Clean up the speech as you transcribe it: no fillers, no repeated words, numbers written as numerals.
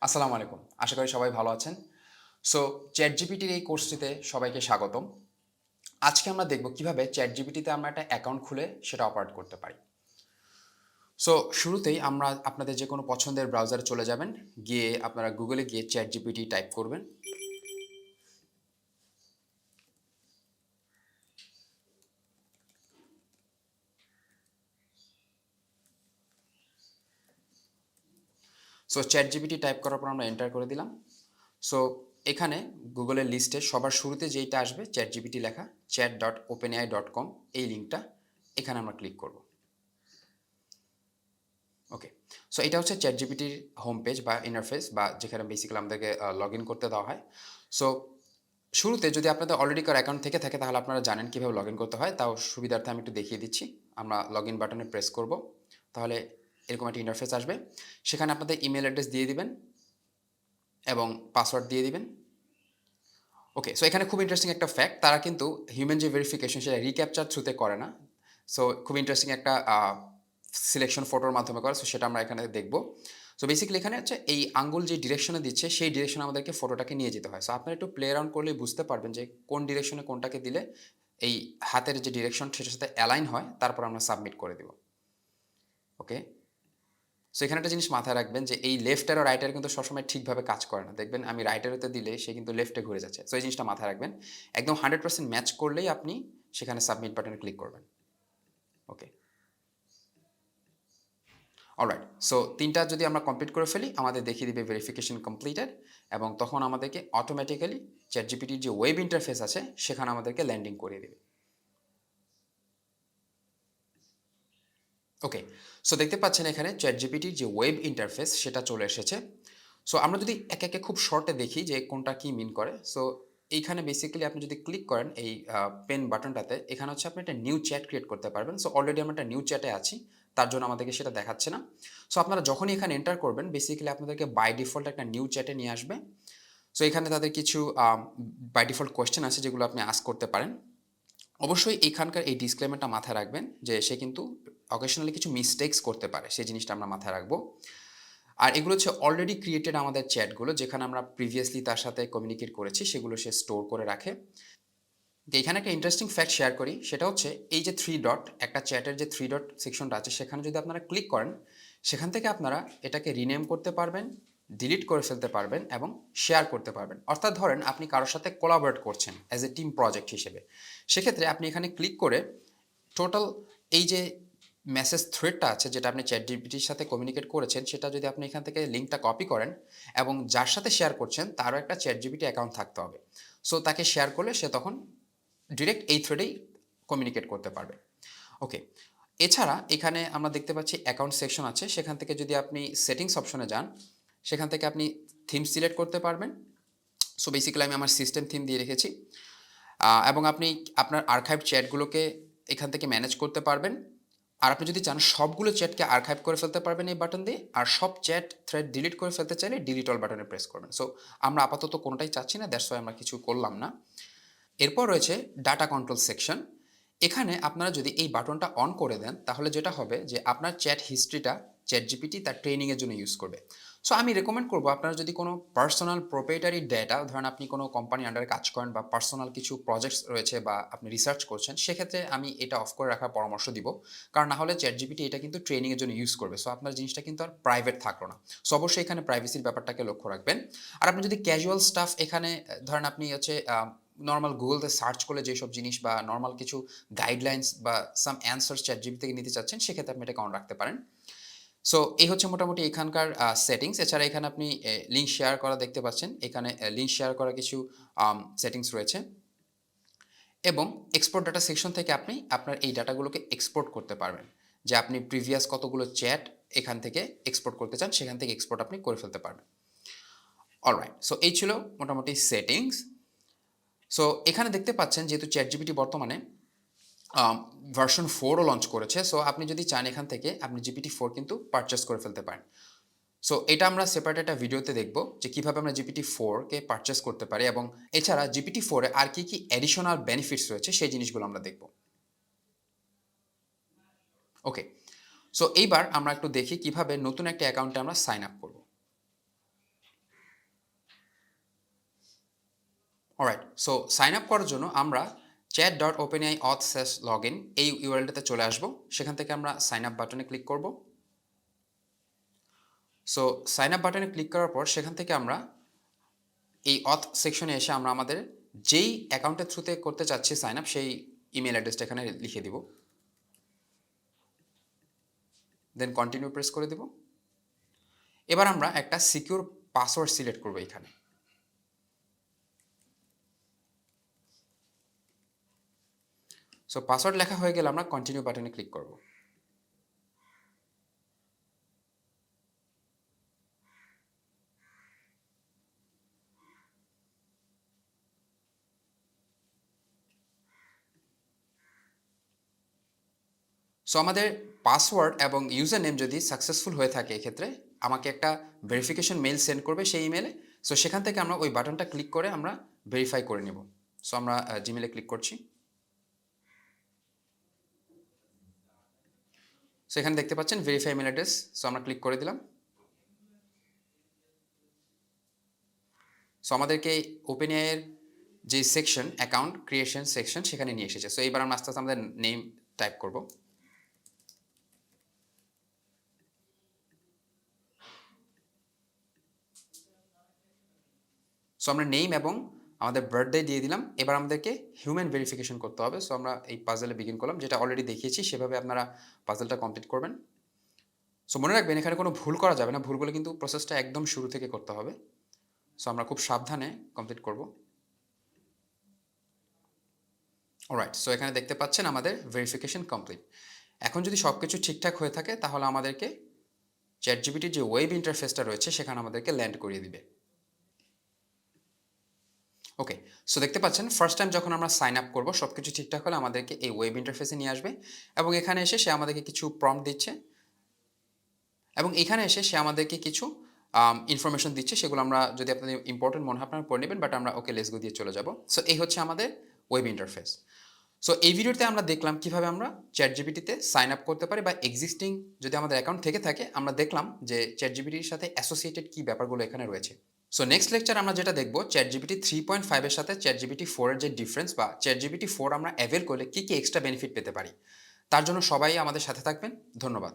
আসসালামু আলাইকুম। আশা করি সবাই ভালো আছেন। সো চ্যাটজিপিটির এই কোর্সটিতে সবাইকে স্বাগতম। আজকে আমরা দেখব কিভাবে চ্যাটজিপিটিতে আমরা একটা অ্যাকাউন্ট খুলে সেটা অপারেট করতে পারি। সো শুরুতেই আমরা আপনাদের যে কোনো পছন্দের ব্রাউজারে চলে যাবেন। গিয়ে আপনারা গুগলে গিয়ে চ্যাটজিপিটি টাইপ করবেন। সো চ্যাটজিপিটি টাইপ করার পর আমরা এন্টার করে দিলাম। সো এখানে গুগলের লিস্টে সবার শুরুতে যেইটা আসবে চ্যাটজিপিটি লেখা chat.openai.com এই লিঙ্কটা এখানে আমরা ক্লিক করব। ওকে, সো এটা হচ্ছে চ্যাটজিপিটির হোম পেজ বা ইন্টারফেস বা যেখানে বেসিক্যালি আমাদেরকে লগ ইন করতে দেওয়া হয়। সো শুরুতে যদি আপনাদের অলরেডি কার অ্যাকাউন্ট থেকে থাকে তাহলে আপনারা জানেন কীভাবে লগ ইন করতে হয়, তাও সুবিধার্থে আমি একটু দেখিয়ে দিচ্ছি। আমরা লগ ইন বাটনে প্রেস করব, তাহলে এরকম একটা ইন্টারফেস আসবে। সেখানে আপনাদের ইমেল অ্যাড্রেস দিয়ে দিবেন এবং পাসওয়ার্ড দিয়ে দিবেন। ওকে, সো এখানে খুব ইন্টারেস্টিং একটা ফ্যাক্ট, তারা কিন্তু হিউম্যান যে ভেরিফিকেশন সেটা রিক্যাপচার থ্রুতে করে না। সো খুব ইন্টারেস্টিং একটা সিলেকশন ফটোর মাধ্যমে করে, সো সেটা আমরা এখানে দেখব। সো বেসিক্যালি এখানে হচ্ছে এই আঙ্গুল যে ডিরেকশনে দিচ্ছে সেই ডিরেকশনে আমাদেরকে ফটোটাকে নিয়ে যেতে হয়। সো আপনারা একটু প্লে অ্যারাউন্ড করলেই বুঝতে পারবেন যে কোন ডিরেকশনে কোনটাকে দিলে এই হাতের যে ডিরেকশন সেটার সাথে অ্যালাইন হয়, তারপর আমরা সাবমিট করে দেব। ওকে, সো এখানে একটা জিনিস মাথায় রাখবেন যে এই লেফট আর রাইট এর কিন্তু সবসময় ঠিকভাবে কাজ করে না। দেখবেন আমি রাইট এরতে দিলে সে কিন্তু লেফটে ঘুরে যাচ্ছে। সো এই জিনিসটা মাথায় রাখবেন। একদম 100% ম্যাচ করলেই আপনি সেখানে সাবমিট বাটনে ক্লিক করবেন। ওকে, অলরাইট। সো ৩টা যদি আমরা কমপ্লিট করে ফেলি আমাদের দেখিয়ে দিবে ভেরিফিকেশন কমপ্লিটেড, এবং তখন আমাদেরকে অটোমেটিক্যালি চ্যাটজিপিটির যে ওয়েব ইন্টারফেস আছে সেখানে আমাদেরকে ল্যান্ডিং করিয়ে দেবে। ওকে, সো দেখতে পাচ্ছেন এখানে চ্যাটজিপিটির যে ওয়েব ইন্টারফেস সেটা চলে এসেছে। সো আমরা যদি একে একে খুব শর্টে দেখি যে কোনটা কি মিন করে। সো এইখানে বেসিক্যালি আপনি যদি ক্লিক করেন এই পেন বাটনটাতে, এখানে হচ্ছে আপনি একটা নিউ চ্যাট ক্রিয়েট করতে পারবেন। সো অলরেডি আমরা একটা নিউ চ্যাটে আছি, তার জন্য আমাদেরকে সেটা দেখাচ্ছে না। সো আপনারা যখনই এখানে এন্টার করবেন বেসিক্যালি আপনাদেরকে বাই ডিফল্ট একটা নিউ চ্যাটে নিয়ে আসবে। সো এখানে তাদের কিছু বাই ডিফল্ট কোয়েশ্চেন আছে যেগুলো আপনি আস্ক করতে পারেন। অবশ্যই এখানকার এই ডিসক্লেমারটা মাথায় রাখবেন যে সে কিন্তু অকেশনালি কিছু মিস্টেক্স করতে পারে, সেই জিনিসটা আমরা মাথায় রাখবো। আর এগুলো হচ্ছে অলরেডি ক্রিয়েটেড আমাদের চ্যাটগুলো, যেখানে আমরা প্রিভিয়াসলি তার সাথে কমিউনিকেট করেছি সেগুলো সে স্টোর করে রাখে। তো এখানে একটা ইন্টারেস্টিং ফ্যাক্ট শেয়ার করি, সেটা হচ্ছে এই যে থ্রি ডট, একটা চ্যাটের যে থ্রি ডট সেকশনটা আছে সেখানে যদি আপনারা ক্লিক করেন সেখান থেকে আপনারা এটাকে রিনেম করতে পারবেন, ডিলিট করে ফেলতে পারবেন এবং শেয়ার করতে পারবেন। অর্থাৎ ধরেন আপনি কারোর সাথে কোলাবরেট করছেন অ্যাজ এ টিম প্রজেক্ট হিসেবে, সেক্ষেত্রে আপনি এখানে ক্লিক করে টোটাল এই যে মেসেজ থ্রেডটা আছে যেটা আপনি চ্যাটজিপিটির সাথে কমিউনিকেট করেছেন সেটা যদি আপনি এখান থেকে লিঙ্কটা কপি করেন এবং যার সাথে শেয়ার করছেন তারও একটা চ্যাটজিপিটি অ্যাকাউন্ট থাকতে হবে। সো তাকে শেয়ার করলে সে তখন ডিরেক্ট এই থ্রেডেই কমিউনিকেট করতে পারবে। ওকে, এছাড়া এখানে আমরা দেখতে পাচ্ছি অ্যাকাউন্ট সেকশন আছে, সেখান থেকে যদি আপনি সেটিংস অপশনে যান সেখান থেকে আপনি থিম সিলেক্ট করতে পারবেন। সো বেসিক্যালি আমি আমার সিস্টেম থিম দিয়ে রেখেছি, এবং আপনি আপনার আর্কাইভ চ্যাটগুলোকে এখান থেকে ম্যানেজ করতে পারবেন। আর আপনি যদি চান সবগুলো চ্যাটকে আর্কাইভ করে ফেলতে পারবেন এই বাটন দিয়ে, আর সব চ্যাট থ্রেড ডিলিট করে ফেলতে চাইলে ডিলিট অল বাটনে প্রেস করবেন। সো আমরা আপাতত কোনোটাই চাচ্ছি না, দ্যাটস ওয়াই আমরা কিছু করলাম না। এরপর রয়েছে ডাটা কন্ট্রোল সেকশন। এখানে আপনারা যদি এই বাটনটা অন করে দেন তাহলে যেটা হবে যে আপনার চ্যাট হিস্ট্রিটা চ্যাটজিপিটি তার ট্রেনিংয়ের জন্য ইউজ করবে। সো আমি রেকমেন্ড করবো আপনারা যদি কোনো পার্সোনাল প্রোপ্রাইটারি ডেটা, ধরেন আপনি কোনো কোম্পানি আন্ডারে কাজ করেন বা পার্সোনাল কিছু প্রজেক্টস রয়েছে বা আপনি রিসার্চ করছেন, সেক্ষেত্রে আমি এটা অফ করে রাখার পরামর্শ দিব। কারণ না হলে চ্যাটজিপিটি এটা কিন্তু ট্রেনিংয়ের জন্য ইউজ করবে। সো আপনার জিনিসটা কিন্তু আর প্রাইভেট থাকলো না। সো অবশ্যই এখানে প্রাইভেসির ব্যাপারটাকে লক্ষ্য রাখবেন। আর আপনি যদি ক্যাজুয়াল স্টাফ এখানে ধরেন আপনি হচ্ছে নর্মাল গুগলতে সার্চ করলে যেসব জিনিস বা নর্মাল কিছু গাইডলাইন্স বা সাম অ্যান্সার চ্যাটজিপিটি থেকে নিতে চাচ্ছেন সেক্ষেত্রে আপনি এটা অন রাখতে পারেন। সো এই হচ্ছে মোটামুটি এখানকার সেটিংস। এছাড়া এখানে আপনি লিঙ্ক শেয়ার করা দেখতে পাচ্ছেন, এখানে লিঙ্ক শেয়ার করা কিছু সেটিংস রয়েছে, এবং এক্সপোর্ট ডাটা সেকশন থেকে আপনি আপনার এই ডাটাগুলোকে এক্সপোর্ট করতে পারবেন। যে আপনি প্রিভিয়াস কতগুলো চ্যাট এখান থেকে এক্সপোর্ট করতে চান সেখান থেকে এক্সপোর্ট আপনি করে ফেলতে পারবেন। অলরাইট, সো এই ছিল মোটামুটি সেটিংস। সো এখানে দেখতে পাচ্ছেন যেহেতু চ্যাটজিপিটি বর্তমানে ভার্সন 4ও লঞ্চ করেছে, সো আপনি যদি চান এখান থেকে আপনি GPT-4 কিন্তু পারচেস করে ফেলতে পারেন। সো এটা আমরা সেপারেট একটা ভিডিওতে দেখব যে কীভাবে আমরা GPT-4কে পারচেস করতে পারি, এবং এছাড়া GPT-4-এ আর কী কী অ্যাডিশনাল বেনিফিটস রয়েছে সেই জিনিসগুলো আমরা দেখব। ওকে, সো এইবার আমরা একটু দেখি কিভাবে নতুন একটা অ্যাকাউন্টে আমরা সাইন আপ করব। অলরাইট, সো সাইন আপ করার জন্য আমরা chat.openai auth/login এই ইউআরএলটাতে চলে আসব। সেখান থেকে আমরা সাইন আপ বাটনে ক্লিক করব। সো সাইন আপ বাটনে ক্লিক করার পর সেখান থেকে আমরা এই অথ সেকশনে এসে আমরা আমাদের যেই অ্যাকাউন্টের থ্রুতে করতে চাচ্ছি সাইন আপ সেই ইমেল অ্যাড্রেসটা এখানে লিখে দিব। দেন কন্টিনিউ প্রেস করে দিব। এবার আমরা একটা সিকিউর পাসওয়ার্ড সিলেক্ট করব এখানে। সো পাসওয়ার্ড লেখা হয়ে গেলে আমরা কন্টিনিউ বাটনে ক্লিক করব। সো আমাদের পাসওয়ার্ড এবং ইউজার নেম যদি সাকসেসফুল হয়ে থাকে এক্ষেত্রে আমাকে একটা ভেরিফিকেশন মেইল সেন্ড করবে সেই ইমেলে। সো সেখান থেকে আমরা ওই বাটনটা ক্লিক করে আমরা ভেরিফাই করে নেব। সো আমরা জিমেলে ক্লিক করছি। সো এখানে দেখতে পাচ্ছেন ভেরিফাই ইমেল অ্যাড্রেস। সো আমরা ক্লিক করে দিলাম। সো আমাদেরকে ওপেনএআইয়ের যে সেকশন অ্যাকাউন্ট ক্রিয়েশন সেকশন সেখানে নিয়ে এসেছে। সো এইবার আমরা আস্তে আস্তে আমাদের নেম টাইপ করব। সো আমরা নেম এবং আমাদের বার্থডে দিয়ে দিলাম। এবার আমাদেরকে হিউম্যান ভেরিফিকেশন করতে হবে। সো আমরা এই পাজলে বিগিন করলাম, যেটা অলরেডি দেখিয়েছি সেভাবে আপনারা পাজলটা কমপ্লিট করবেন। সো মনে রাখবেন এখানে কোনো ভুল করা যাবে না, ভুল করলে কিন্তু প্রসেসটা একদম শুরু থেকে করতে হবে। সো আমরা খুব সাবধানে কমপ্লিট করব। অলরাইট, সো এখানে দেখতে পাচ্ছেন আমাদের ভেরিফিকেশন কমপ্লিট। এখন যদি সব কিছু ঠিকঠাক হয়ে থাকে তাহলে আমাদেরকে চ্যাটজিপিটির যে ওয়েব ইন্টারফেসটা রয়েছে সেখানে আমাদেরকে ল্যান্ড করিয়ে দিবে। ওকে, সো দেখতে পাচ্ছেন ফার্স্ট টাইম যখন আমরা সাইন আপ করবো সব কিছু ঠিকঠাক হলে আমাদেরকে এই ওয়েব ইন্টারফেসে নিয়ে আসবে এবং এখানে এসে সে আমাদেরকে কিছু প্রম্পট দিচ্ছে এবং এখানে এসে সে আমাদেরকে কিছু ইনফরমেশন দিচ্ছে, সেগুলো আমরা যদি আপনাদের ইম্পর্টেন্ট মনে হয় আপনারা পড়ে নেবেন, বাট আমরা ওকে লেটস গো দিয়ে চলে যাব। সো এই হচ্ছে আমাদের ওয়েব ইন্টারফেস। সো এই ভিডিওতে আমরা দেখলাম কিভাবে আমরা চ্যাটজিপিটিতে সাইন আপ করতে পারি বা এক্সিস্টিং যদি আমাদের অ্যাকাউন্ট থেকে থাকে আমরা দেখলাম যে চ্যাটজিপিটির সাথে অ্যাসোসিয়েটেড কী ব্যাপারগুলো এখানে রয়েছে। সো নেক্সট লেকচার আমরা যেটা দেখবো চ্যাটজিপিটি 3.5 এর সাথে চ্যাটজিপিটি 4 এর যে ডিফারেন্স বা চ্যাটজিপিটি 4 আমরা অ্যাভেল করলে কী কী এক্সট্রা বেনিফিট পেতে পারি, তার জন্য সবাই আমাদের সাথে থাকবেন। ধন্যবাদ।